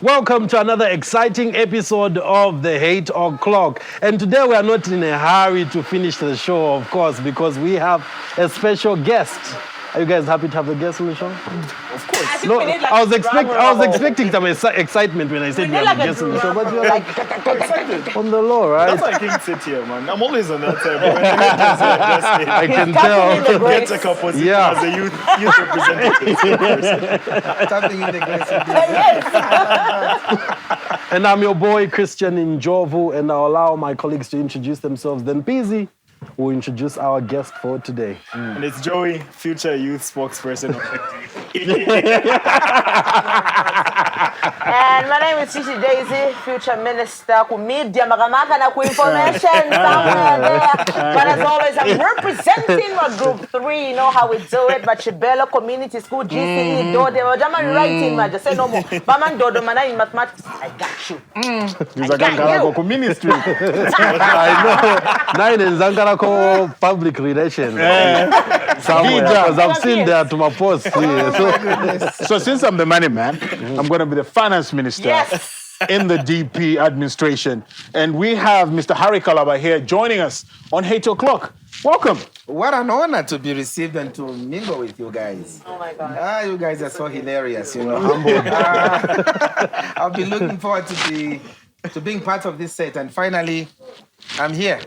Welcome to another exciting episode of The 8 O'Clock. And today we are not in a hurry to finish the show, of course, because we have a special guest. Are you guys happy to have a guest on the show? Of course. No, I was expecting some excitement when I said we have a guest on the show, but you're like on the low, right? That's why I can't sit here, man. I'm always on that side. But when the just I can tell. Get a couple of as a youth representative. Tapping in the grace. And I'm your boy, Christian Njovu, and I'll allow my colleagues to introduce themselves. Then Peasy will introduce our guest for today. And it's Joey, future youth spokesperson. And my name is Chichi Daisy, future minister ku media makamaka na ku information somewhere there. But as always, I'm representing my group 3. You know how we do it. But Chibelo Community School, GCE, Dode. I'm writing, man. Just say no more. Mama Dodo, man, in mathematics. I got you. I got you. Ministry. I know. Nine in Zangarako public relations. Somewhere. Because I've seen that to my post. So since I'm the money man, I'm going to be the finance minister in the DP administration. And we have Mr. Harry Talaba here joining us on 8 O'Clock. Welcome. What an honor to be received and to mingle with you guys. Oh my God. You guys are so hilarious, you know. I'll be looking forward to being part of this set. And finally, I'm here.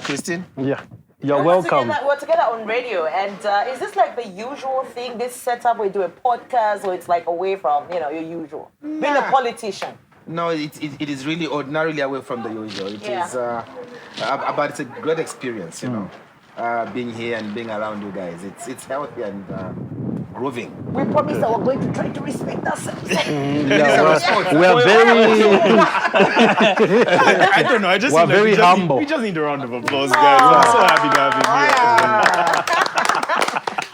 Christine? Yeah. You're welcome. We're together on radio, and is this like the usual thing, this setup where you do a podcast, or it's like away from, your usual? Being a politician. No, it is really ordinarily away from the usual. It is, but it's a great experience, you know, being here and being around you guys. It's healthy and grooving. We promise that we're going to try to respect ourselves. We are very... I don't know. We're very humble. We just need a round of applause, guys. I'm so happy to have you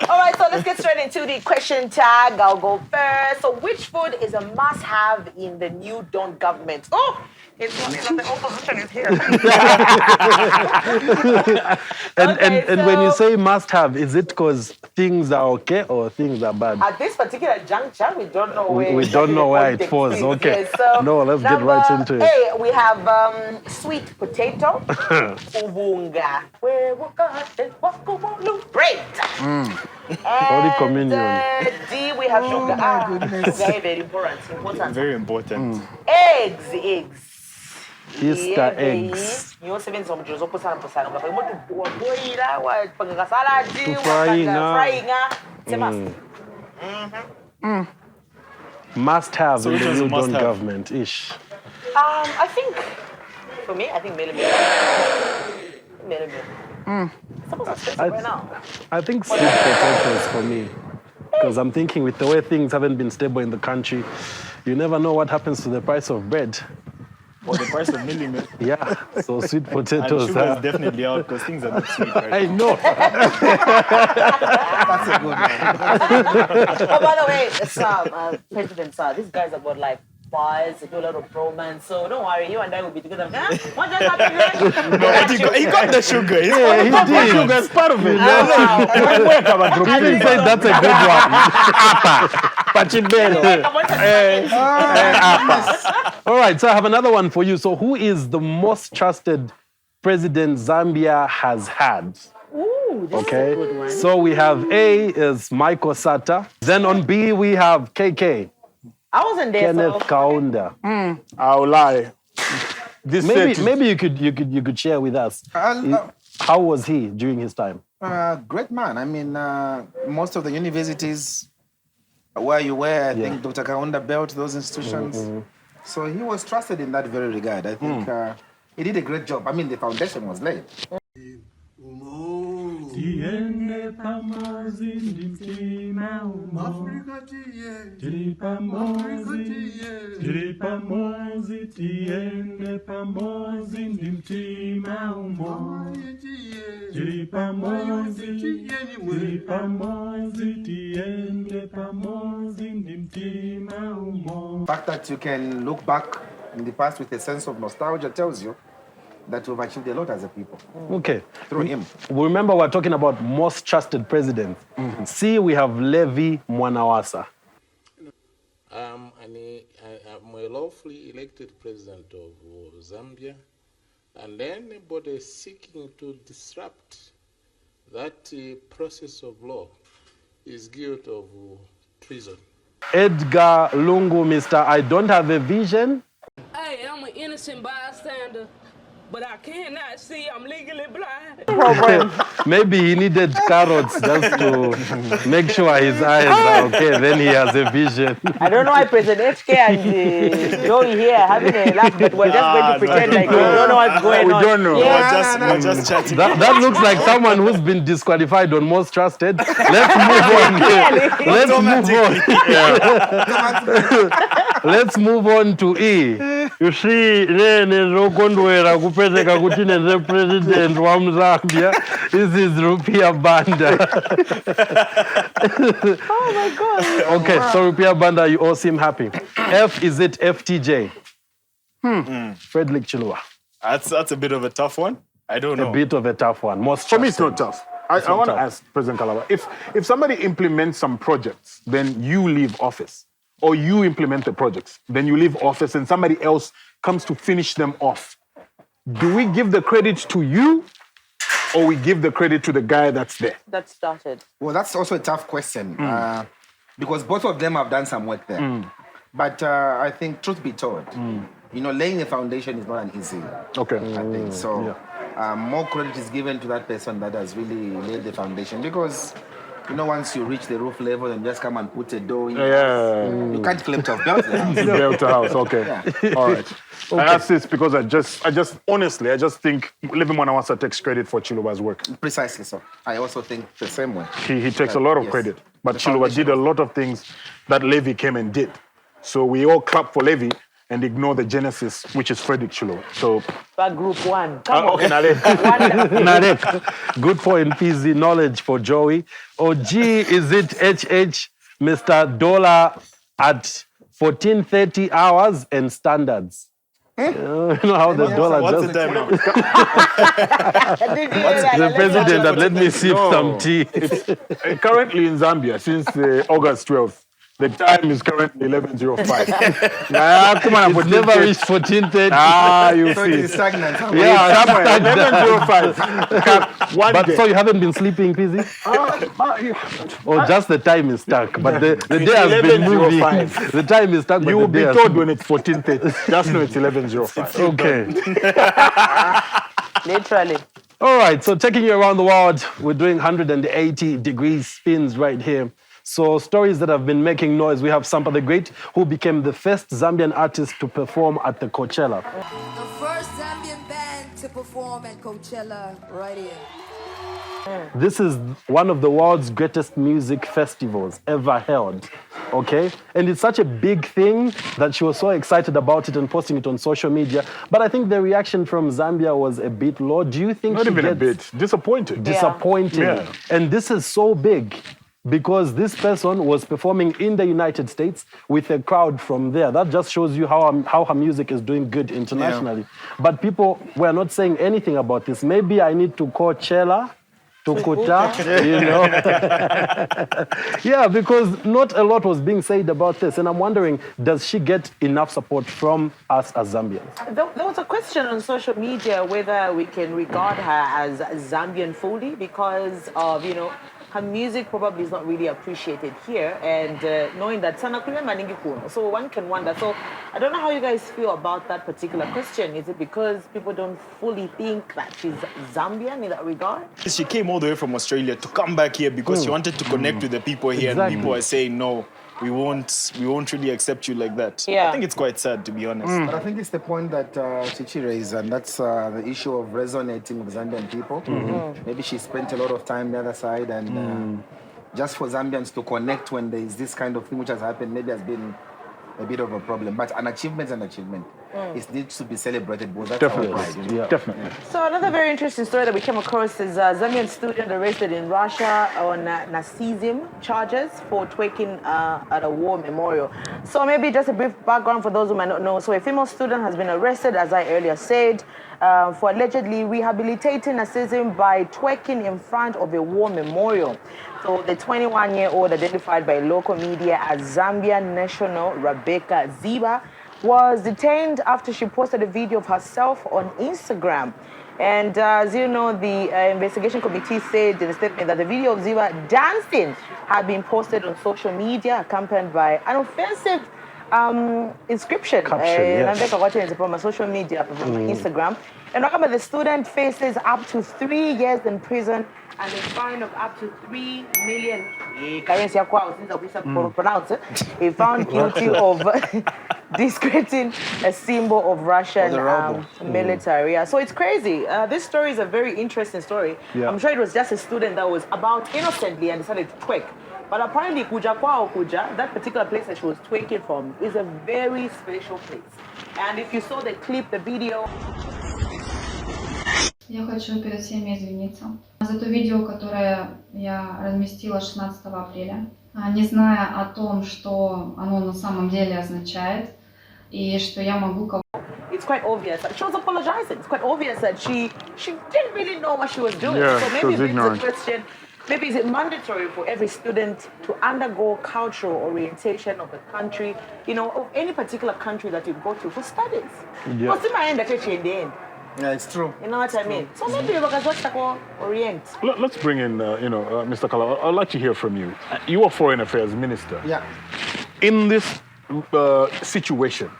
here. All right, so let's get straight into the question tag. I'll go first. So which food is a must-have in the new Dawn government? Oh, it's funny that the opposition is here. And when you say must-have, is it because things are okay or things are bad? At this particular juncture, we don't know where we don't know where it falls. Okay. Yes, so no, let's get right into it. Hey, we have sweet potato, ubunga, great. Holy Communion. D, we have sugar. My goodness. Very, very important. Very important. Eggs. Easter eggs. Must have in the new Dawn government ish. I think, for me, melon. I think sweet potatoes for me. Because I'm thinking with the way things haven't been stable in the country, you never know what happens to the price of bread. Or the price of milling. Yeah, so sweet potatoes. And sugar is definitely out because things are not sweet right I know. That's a good one. Oh, by the way, President Sir, these guys are about like bars, they do a lot of romance, so don't worry, you and I will be together. What just happened? He got the sugar. He did. Sugar is part of it. He didn't say that's a good one. Pachibelo. All right, so I have another one for you. So who is the most trusted president Zambia has had? Ooh, this is a good one. So we have A is Michael Sata. Then on B we have KK. I wasn't there. Kenneth Kaunda. I'll lie. Maybe you could share with us. How was he during his time? Great man. I mean, most of the universities where you were, I think Dr. Kaunda built those institutions. So he was trusted in that very regard. I think he did a great job. I mean, the foundation was laid. Tiende pamozi ndimtima umo Afrika tiende pamozi tiende pamozi ndimtima umo tiende pamozi tiende pamozi ndimtima umo. The fact that you can look back in the past with a sense of nostalgia tells you that we've achieved a lot as a people. Okay. Through him. We remember we're talking about most trusted presidents. See, we have Levi Mwanawasa. a lawfully elected president of Zambia, and anybody seeking to disrupt that process of law is guilty of treason. Edgar Lungu, Mr. I don't have a vision. Hey, I'm an innocent bystander, but I cannot see. I'm legally blind. Maybe he needed carrots just to make sure his eyes are okay. Then he has a vision. I don't know why President HK and Joey here having a laugh, but we're just going to pretend like we don't know what's going on. We don't know. Yeah. We're just chatting. That looks like someone who's been disqualified on Most Trusted. Let's move on. Let's move on to E. You see, Rokondwera kupeteka kuti the president wa Zambia. This is Rupia Banda. Oh my God. Okay, so Rupia Banda, you all seem happy. F, is it FTJ? Frederick Chilua. That's a bit of a tough one. I don't know. A bit of a tough one. Most For me, it's trusted. not tough. I want to ask President Talaba, if somebody implements some projects, then you leave office, or you implement the projects, then you leave office and somebody else comes to finish them off. Do we give the credit to you, or we give the credit to the guy that's there? That started. Well, that's also a tough question because both of them have done some work there. But I think, truth be told, laying a foundation is not an easy. Okay. I think so. More credit is given to that person that has really laid the foundation because, once you reach the roof level and just come and put a door in, you can't claim to have built the house. Built a house, okay. Yeah. All right. I ask this because I just honestly, I just think Living Mwanawasa takes credit for Chiluba's work. Precisely so. I also think the same way. He takes a lot of Yes. credit. But The Chiluba did a lot of things that Levy came and did. So we all clap for Levy and ignore the genesis, which is Frederick Chiluba. So, But group one. Come on. okay, Nale. Wonderful. Narek. Good point, PZ. Knowledge for Joey. Or G, is it HH, Mr. Dollar at 14:30 hours and standards? You know how the dollar What's just... the time now? The president that let me sip some tea. Currently in Zambia, since August 12th, the time is currently 11:05. It's never reached 14:30. You So see. it is stagnant. Yeah, Somewhere, 11:05. One but day. so you haven't been sleeping, PZ? Or just the time is stuck, but the day has been moving. 11:05. The time is stuck, but You the will day be has told moved. when it's 14:30. Just know it's 11:05. Okay. Literally. All right, so taking you around the world, we're doing 180 degree spins right here. So stories that have been making noise. We have Sampa the Great, who became the first Zambian artist to perform at the Coachella. The first Zambian band to perform at Coachella right here. This is one of the world's greatest music festivals ever held, okay? And it's such a big thing that she was so excited about it and posting it on social media. But I think the reaction from Zambia was a bit low. Do you think Not she even a gets bit. Disappointed. disappointing? Yeah. And this is so big because this person was performing in the United States with a crowd from there. That just shows you how her music is doing good internationally. But people were not saying anything about this. Maybe I need to call Chela to Kuta, Yeah, because not a lot was being said about this. And I'm wondering, does she get enough support from us as Zambians? There was a question on social media whether we can regard her as Zambian fully because of, her music probably is not really appreciated here, and knowing that Sana Kule Maningi Kuno. So one can wonder. So I don't know how you guys feel about that particular question. Is it because people don't fully think that she's Zambian in that regard? She came all the way from Australia to come back here because she wanted to connect with the people here, Exactly. and people are saying no. We won't really accept you like that. Yeah. I think it's quite sad, to be honest. But I think it's the point that Chichi raised, and that's the issue of resonating with Zambian people. Maybe she spent a lot of time the other side, and just for Zambians to connect when there is this kind of thing which has happened, maybe has been a bit of a problem. But an achievement is an achievement. It needs to be celebrated, because that's our pride. Yeah. Definitely. So another very interesting story that we came across is a Zambian student arrested in Russia on Nazism charges for twerking at a war memorial. So maybe just a brief background for those who might not know. So a female student has been arrested, as I earlier said, for allegedly rehabilitating Nazism by twerking in front of a war memorial. So the 21-year-old, identified by local media as Zambian national Rebecca Ziba, was detained after she posted a video of herself on Instagram. And as you know, the investigation committee said in a statement that the video of Ziva dancing had been posted on social media, accompanied by an offensive inscription. Caption, From a social media, from Instagram. And the student faces up to 3 years in prison and a fine of up to 3 million currency. Pronounce it. He found guilty of discrediting a symbol of Russian military. Yeah. So it's crazy. This story is a very interesting story. Yeah. I'm sure it was just a student that was about innocently and decided to twerk. But apparently, that particular place that she was twerking from, is a very special place. And if you saw the clip, the video. Я хочу перед всеми извиниться за то видео, которое я разместила 16 апреля, не зная о том, что оно на самом деле означает, и что я могу кого-то... It's quite obvious that she was apologizing. It's quite obvious that she didn't really know what she was doing. Yeah, so she was maybe ignorant. it's a question. Maybe is it mandatory for every student to undergo cultural orientation of the country, of any particular country that you go to for studies? Yeah. Yeah, it's true. You know what I mean? So maybe you can just go orient. Let's bring in, Mr. Kalaba. I'd like to hear from you. You are Foreign Affairs Minister. Yeah. In this situation,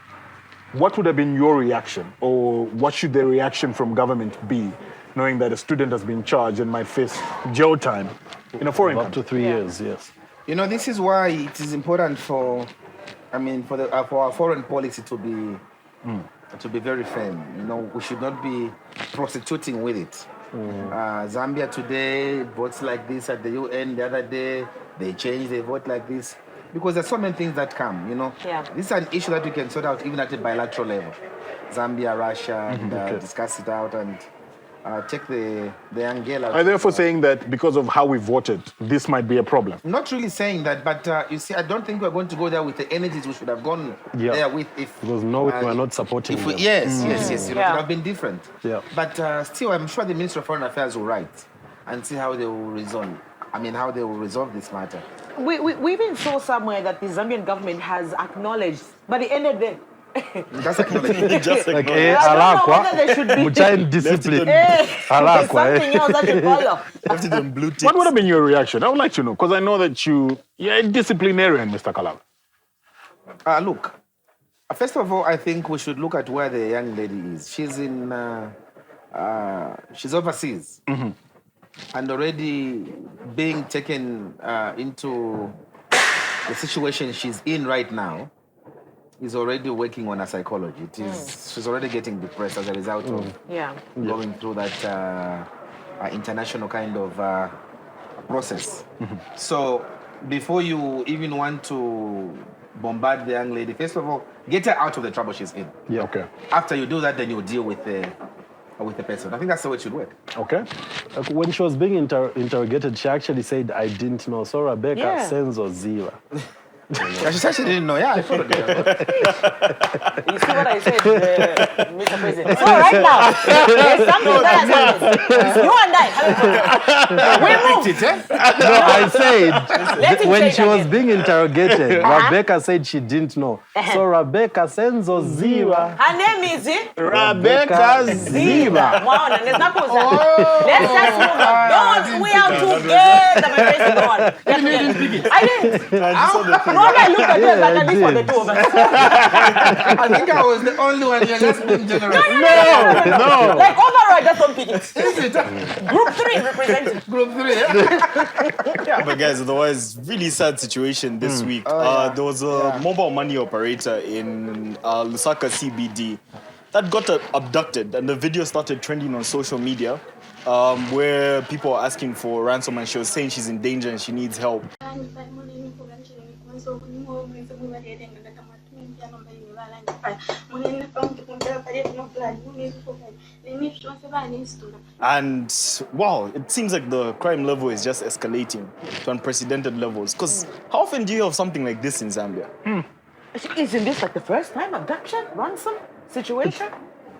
what would have been your reaction, or what should the reaction from government be, knowing that a student has been charged and might face jail time in a foreign country? Up to 3 years, yes. This is why it is important for our foreign policy to be very firm. We should not be prostituting with it. Zambia today votes like this at the UN. The other day they change, they vote like this. Because there's so many things that come, Yeah. This is an issue that we can sort out even at a bilateral level. Zambia, Russia, and discuss it out and take the young girl out. Are you therefore saying that because of how we voted, this might be a problem? Not really saying that, but you see, I don't think we're going to go there with the energies we should have gone there with if... Because we're not supporting them. Yes. It would have been different. Yeah. But still, I'm sure the Ministry of Foreign Affairs will write and see how they will resolve this matter. We even saw somewhere that the Zambian government has acknowledged, but it ended there. That's acknowledged. Just Like, acknowledge. I don't know whether there should be Mucha discipline. there's Alakwa, something else that should follow. Left it on blue ticks. What would have been your reaction? I would like to know, because I know that you're a disciplinarian, Mr. Kalaba. Look, first of all, I think we should look at where the young lady is. She's she's overseas. And already being taken into the situation she's in right now is already working on her psychology. She's already getting depressed as a result of going through that international kind of process. So before you even want to bombard the young lady, first of all, get her out of the trouble she's in. Yeah. Okay. After you do that, then you deal with the person. I think that's the way it should work. Okay. When she was being interrogated, she actually said, I didn't know. So Rebecca Senzo Ziva. Yeah, she said she didn't know. Yeah, I followed it. You see what I said, Mr. President? So right now, there's something that has happened. You and I, we moved. No, I said, when she was being interrogated, Rebecca said she didn't know. So Rebecca Senzo Ziva. Her name is Rebecca Ziva. Wow, let's not pause that. Let's just move on. Don't, we are together, my president. Go on. I didn't. No, I looked at you as like this for the two of us. I think I was the only one here. Let's be generous. No. Like overall, just don't pick it. Is it? Group 3 represented. Group 3, yeah? But guys, there was really sad situation this week. There was a mobile money operator in Lusaka CBD that got abducted, and the video started trending on social media, where people are asking for ransom, and she was saying she's in danger and she needs help. And wow, it seems like the crime level is just escalating to unprecedented levels. Because how often do you have something like this in Zambia? Isn't this like the first time abduction, ransom situation?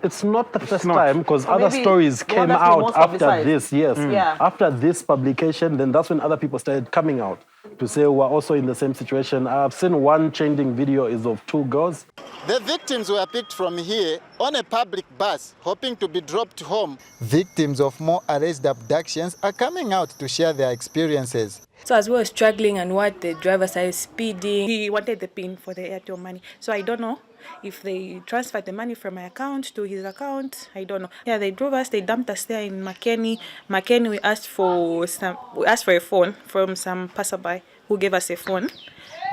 It's not the first time, because other maybe stories one came that's been out most after publicized. this, yes. Yeah. After this publication, then that's when other people started coming out to say we're also in the same situation. I've seen one trending video is of 2 girls. The victims were picked from here on a public bus, hoping to be dropped home. Victims of more alleged abductions are coming out to share their experiences. So as we were struggling and what the driver started speeding, he wanted the PIN for the Airtel money. So I don't know if they transferred the money from my account to his account. I don't know. Yeah, they drove us, they dumped us there in Makeni. Makeni, we asked for a phone from some passerby who gave us a phone.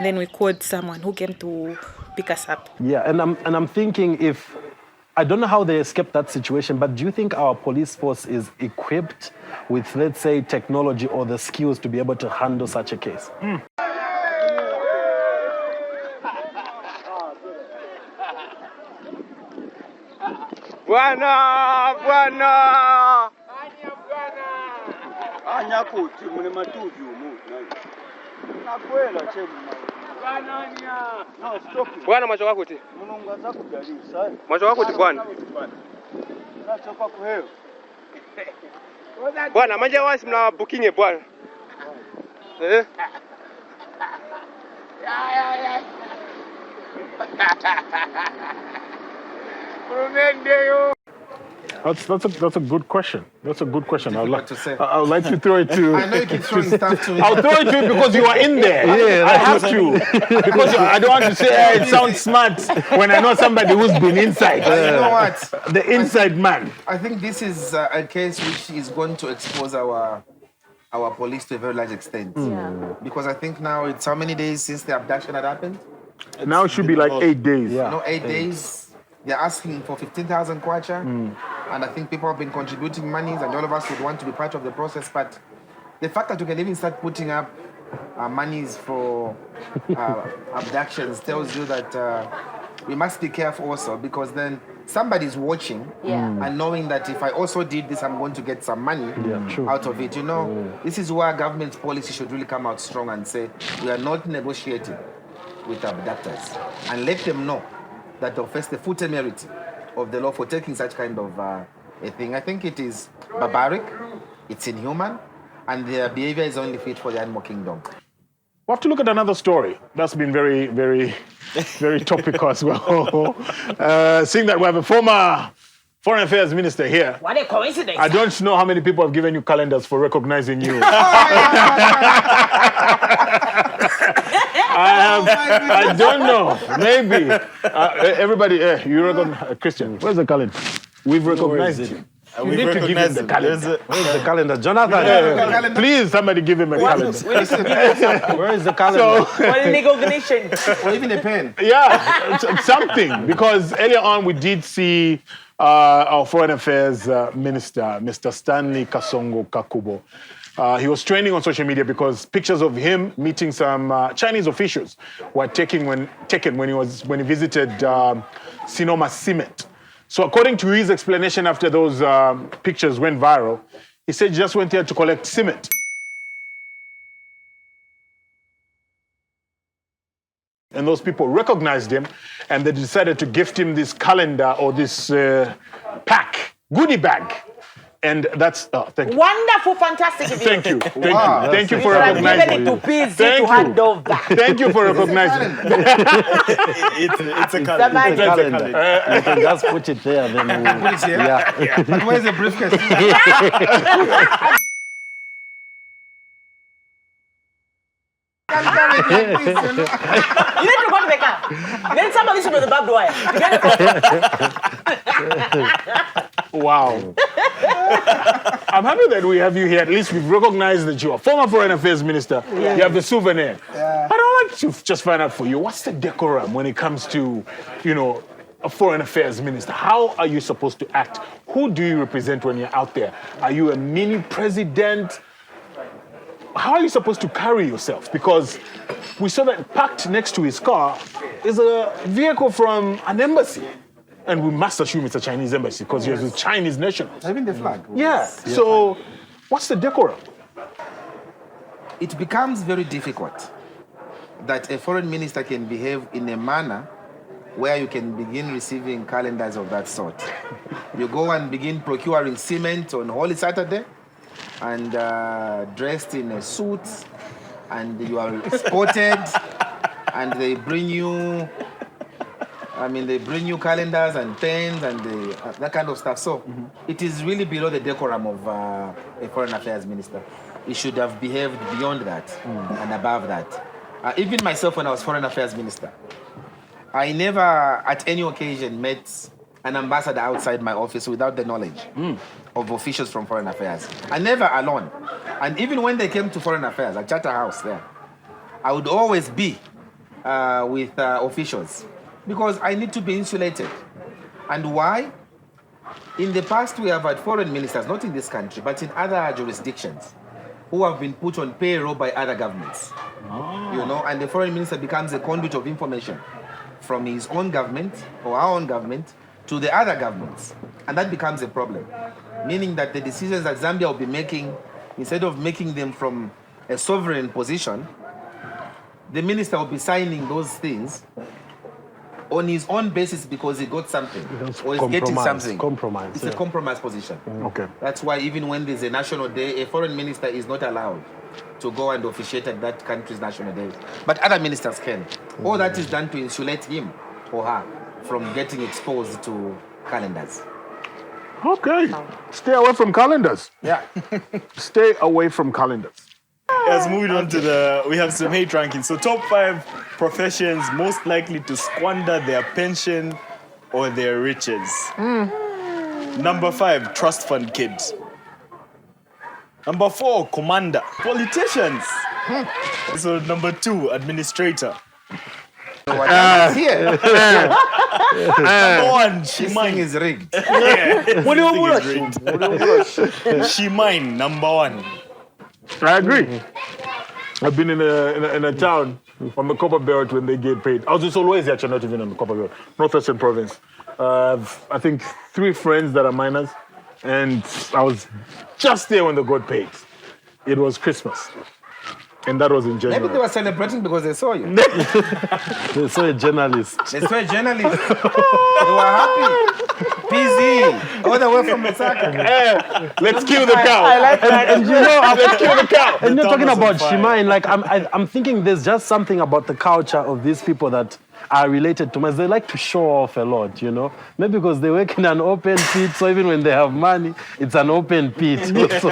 Then we called someone who came to pick us up. Yeah, and I'm thinking if, I don't know how they escaped that situation, but do you think our police force is equipped with, let's say, technology or the skills to be able to handle such a case? Bwana! Anyakuti mune matuju mu. Nakwela chemu. No, stop. Bwana macho wako ti. Munongaza kudalisa. Macho wako ti bwana. Nachoka kuheo. Bwana manje wasi mna booking bwana. Eh? Ya. That's a good question. That's a good question. I'd like to throw it to. I know you keep throwing stuff to me. I'll throw it to you because you are in there. Yeah, I have to because I don't want to say it sounds smart when I know somebody who's been inside. You know what? The inside man. I think this is a case which is going to expose our police to a very large extent. Yeah. Because I think now it's how many days since the abduction had happened? Now it should be like 8 days. Yeah. No, 8 days. They're asking for 15,000 kwacha. And I think people have been contributing monies and all of us would want to be part of the process. But the fact that we can even start putting up monies for abductions tells you that we must be careful also, because then somebody's watching and knowing that if I also did this, I'm going to get some money out of it. You know, this is where government policy should really come out strong and say, we are not negotiating with abductors, and let them know that they'll face the full temerity of the law for taking such kind of a thing. I think it is barbaric, it's inhuman, and their behavior is only fit for the animal kingdom. We have to look at another story that's been very, very, very topical as well. Seeing that we have a former Foreign Affairs Minister here. What a coincidence. I don't know how many people have given you calendars for recognizing you. I don't know. Maybe. Everybody, you recognize, Christian, where's the calendar? We've recognized you. You need to give him the calendar. Where's the calendar? Jonathan. Please, somebody give him a calendar. Where is the calendar? What recognition? Or even a pen. Yeah, something. Because earlier on we did see our Foreign Affairs Minister, Mr. Stanley Kasongo Kakubo. He was trending on social media because pictures of him meeting some Chinese officials were taken when he visited Sinoma Cement. So according to his explanation after those pictures went viral, he said he just went there to collect cement. And those people recognized him and they decided to gift him this calendar or this goodie bag. And that's, thank you. Wonderful, fantastic. Thank you. Thank you for recognizing me. Thank you for recognizing It's a calendar. You can just put it there. Then Put it here? Yeah. But where's the briefcase? You need to go to the car. Then somebody should be the back door. Wow. I'm happy that we have you here. At least we've recognized that you're a former Foreign Affairs Minister. You have the souvenir. But I want to just find out for you, what's the decorum when it comes to, a Foreign Affairs Minister? How are you supposed to act? Who do you represent when you're out there? Are you a mini president? How are you supposed to carry yourself? Because we saw that parked next to his car is a vehicle from an embassy. And we must assume it's a Chinese embassy because you're a Chinese national. Even the flag. Yeah. So what's the decorum? It becomes very difficult that a foreign minister can behave in a manner where you can begin receiving calendars of that sort. You go and begin procuring cement on Holy Saturday and dressed in a suit and you are escorted and they bring you I mean, they bring you calendars and pens and that kind of stuff. So it is really below the decorum of a foreign affairs minister. He should have behaved beyond that and above that. Even myself, when I was foreign affairs minister, I never, at any occasion, met an ambassador outside my office without the knowledge of officials from foreign affairs. I never alone. And even when they came to foreign affairs, at Charter House there, I would always be with officials because I need to be insulated. And why? In the past, we have had foreign ministers, not in this country, but in other jurisdictions, who have been put on payroll by other governments. You know, and the foreign minister becomes a conduit of information from his own government or our own government to the other governments. And that becomes a problem, meaning that the decisions that Zambia will be making, instead of making them from a sovereign position, the minister will be signing those things on his own basis because he got something or is getting something. Compromise. It's a compromise position. Okay. That's why even when there's a national day, a foreign minister is not allowed to go and officiate at that country's national day. But other ministers can. All that is done to insulate him or her from getting exposed to calendars. Okay. Stay away from calendars. Yeah. Stay away from calendars. Yes, moving on to we have some hate rankings. So top 5 professions most likely to squander their pension or their riches. Number 5, trust fund kids. Number 4, commander. Politicians. So number 2, administrator. Here. Number 1, This thing is rigged. Shimine, number 1. I agree. I've been in a town on the Copper Belt when they get paid. I was in Solwezi, actually, not even on the Copper Belt, Northwestern Province. I think 3 friends that are minors, and I was just there when they got paid. It was Christmas, and that was in January. Maybe they were celebrating because they saw you. They saw a journalist. They saw a journalist. They were happy. PZ, all the way from Lusaka. Let's kill the cow. I like that. And you know, let's kill the cow. And you're talking about Shimine, like I'm thinking there's just something about the culture of these people that are related to us. They like to show off a lot, you know. Maybe because they work in an open pit, so even when they have money, it's an open pit. So,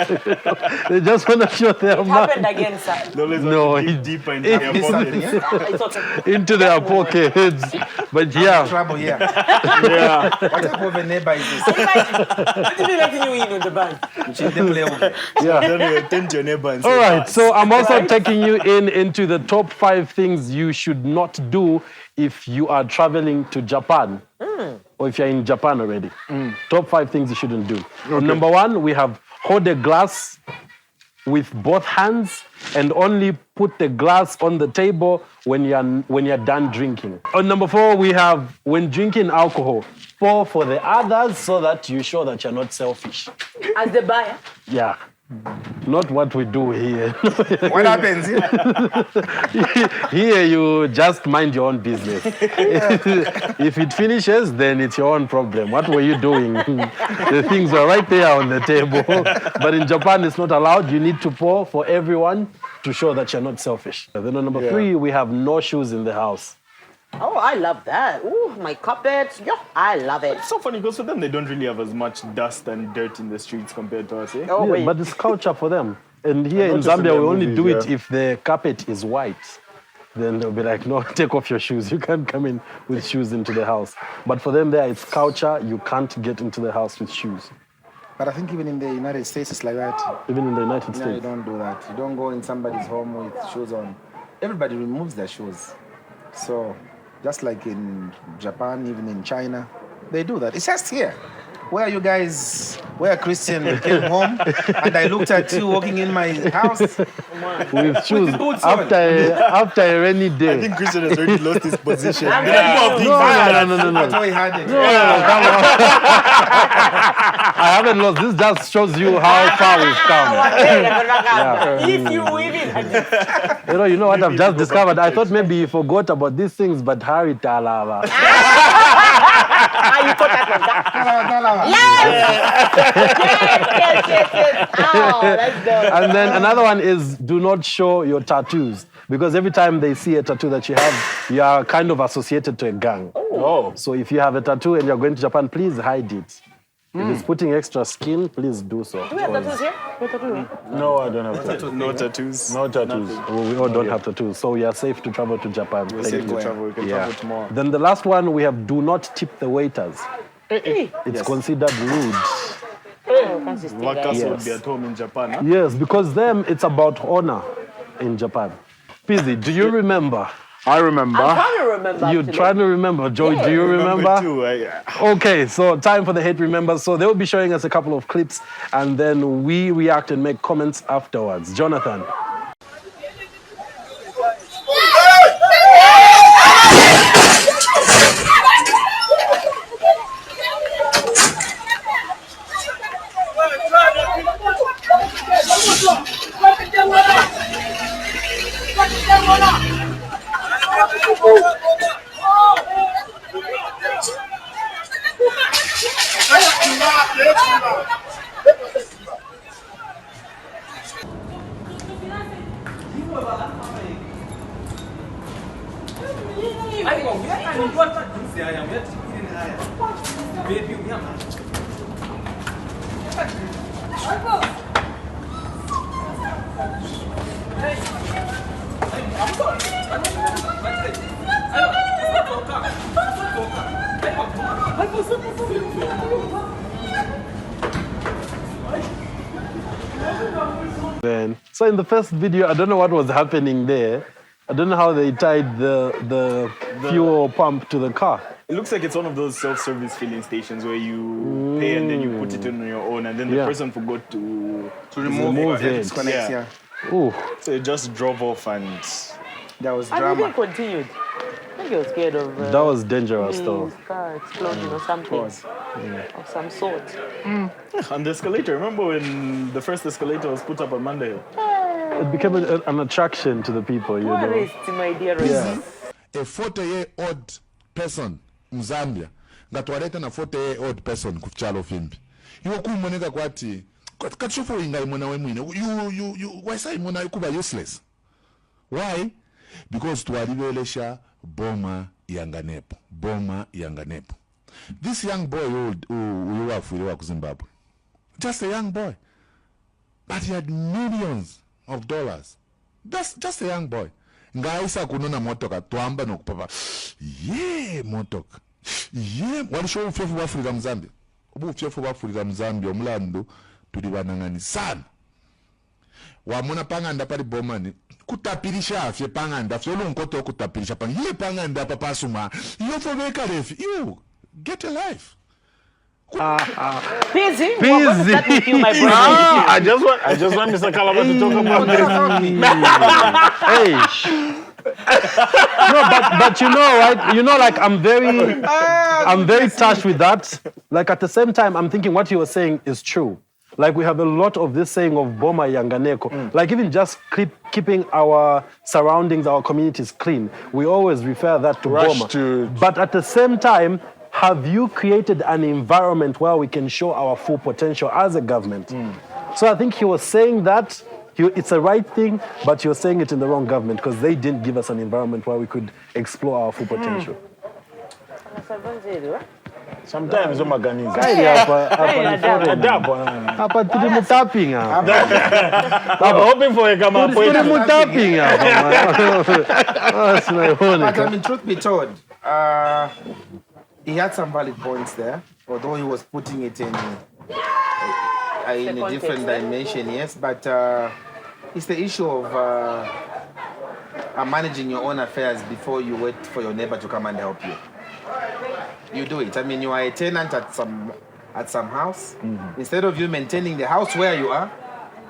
they just want to show their money. Happened again, sir. No, deeper into their pockets. Into their pockets. But yeah. Trouble here. Yeah. What type of a neighbor is this? What did you letting you in on the bank? Yeah. All right, so I'm also taking you into the top 5 things you should not do if you are traveling to Japan or if you're in Japan already. Top 5 things you shouldn't do. Okay. Number 1, we have hold a glass with both hands and only put the glass on the table when you're done drinking. On number 4, we have when drinking alcohol, pour for the others so that you show that you're not selfish. As the buyer? Yeah. Not what we do here. What happens here? Here you just mind your own business. If it finishes, then it's your own problem. What were you doing? The things were right there on the table. But in Japan, it's not allowed. You need to pour for everyone to show that you're not selfish. Then on number 3, we have no shoes in the house. Oh, I love that. Ooh, my carpets. Yeah, I love it. It's so funny because for them, they don't really have as much dust and dirt in the streets compared to us, eh? Oh, Yeah, but it's culture for them. And here in Zambia, we only do it if the carpet is white. Then they'll be like, no, take off your shoes. You can't come in with shoes into the house. But for them there, it's culture. You can't get into the house with shoes. But I think even in the United States, it's like that. Even in the United No, you States. don't do that. You don't go in somebody's home with shoes on. Everybody removes their shoes. So, just like in Japan, even in China, they do that. It's just here. Where you guys, where Christian came home, and I looked at you walking in my house With shoes the boots on. after a rainy day. I think Christian has already lost his position. No. That's why he had it. Come on. I haven't lost. This just shows you how far we've come. If you even You know what I've just discovered? I thought maybe you forgot about these things, but Harry Talaba. you put that yes. Oh, that's dope. And then another one is do not show your tattoos. because every time they see a tattoo that you have, you are kind of associated to a gang. Oh. So if you have a tattoo and you're going to Japan, please hide it. If it's putting extra skin, please do so. Do we have tattoos here? We have tattoos here? No, I don't have tattoos. No tattoos. No tattoos. Well, we all don't have tattoos, so we are safe to travel to Japan. We're Thank safe you. to travel. We can travel tomorrow. Then the last one, we have do not tip the waiters. It's considered rude. Workers would be at home in Japan. Huh? Yes, because them, it's about honor in Japan. Pizzy, do you remember? I remember. I'm trying to remember. You're trying to remember. Joey, do you remember? Too, Okay, so time for the Hate Remembers. So they'll be showing us a couple of clips and then we react and make comments afterwards. Jonathan. So in the first video, I don't know what was happening there. I don't know how they tied the fuel pump to the car. It looks like it's one of those self-service filling stations where you pay and then you put it in on your own, and then the person forgot to remove it. Disconnect, yeah. Ooh. So it just drove off and that was I drama. think it continued. I think he was scared of. That was dangerous, though. His car exploding or something of some sort. And the escalator. Remember when the first escalator was put up on Monday? It became an attraction to the people, you know. My dear. Yeah. A 40-year-old person in Zambia ngatwaleta na 40-year-old person kuchalo fimbi iwo kumoneka kwati katshofu inga imona wemwine you why say imona kuba useless. Why? Because twalibelesha boma yanganepo. This young boy who wafuriwa ku Zimbabwe, just a young boy, but he had millions of dollars. That's just a young boy. Ngaisa kunona motoka twamba nokupapa motoka walisho ufyefu wa Afrika Mzambia ufyefu wa Afrika Mzambia omulando tulibanangani sana wamona panganda pali bomani kutapirisha afye panganda afye olunkoto kutapirisha pangiye panganda papasuma yofobeka lefi you get a life. Busy. What does that make you, my brother? I just want Mr. Talaba to talk about this. Hey. No, but you know, right? You know, like I'm very touched with that. Like at the same time, I'm thinking what you were saying is true. Like we have a lot of this saying of Boma Yanganeko. Like even just keeping our surroundings, our communities clean. We always refer that to Boma. But at the same time, have you created an environment where we can show our full potential as a government? So I think he was saying that it's a right thing, but you're saying it in the wrong government because they didn't give us an environment where we could explore our full potential. Sometimes I'm organized. Hapa tulimu tapping I'm hoping for a gamma. Tulimu tapping But I mean, truth be told, he had some valid points there, although he was putting it in a different dimension, yes. But it's the issue of managing your own affairs before you wait for your neighbor to come and help you. You do it. I mean, you are a tenant at some house. Instead of you maintaining the house where you are,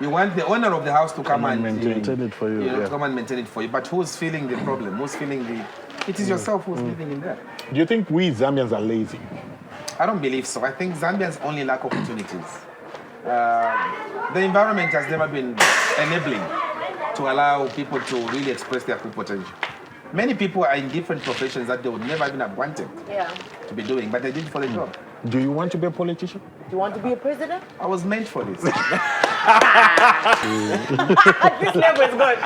you want the owner of the house to come and maintain it for you. To come and maintain it for you. But who's feeling the problem? Who's feeling the? It is yourself who's living in there. Do you think we Zambians are lazy? I don't believe so. I think Zambians only lack opportunities. The environment has never been enabling to allow people to really express their full potential. Many people are in different professions that they would never even have wanted to be doing, but they did it for the job. Do you want to be a politician? Do you want to be a president? I was meant for this. This level is good.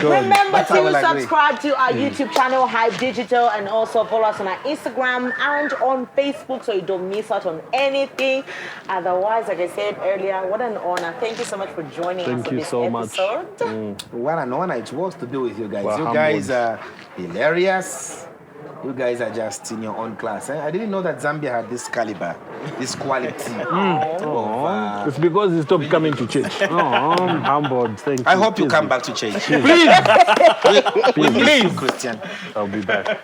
Remember to subscribe to our YouTube channel, Hype Digital, and also follow us on our Instagram and on Facebook so you don't miss out on anything. Otherwise, like I said earlier, what an honor. Thank you so much for joining us on this episode. What an honor it was to be with you guys. We're you humbled. guys are hilarious. You guys are just in your own class. I didn't know that Zambia had this caliber, this quality. It's because he stopped coming to church. I'm humbled. Thank you. I hope you come back to church. Please. Please, Christian. I'll be back.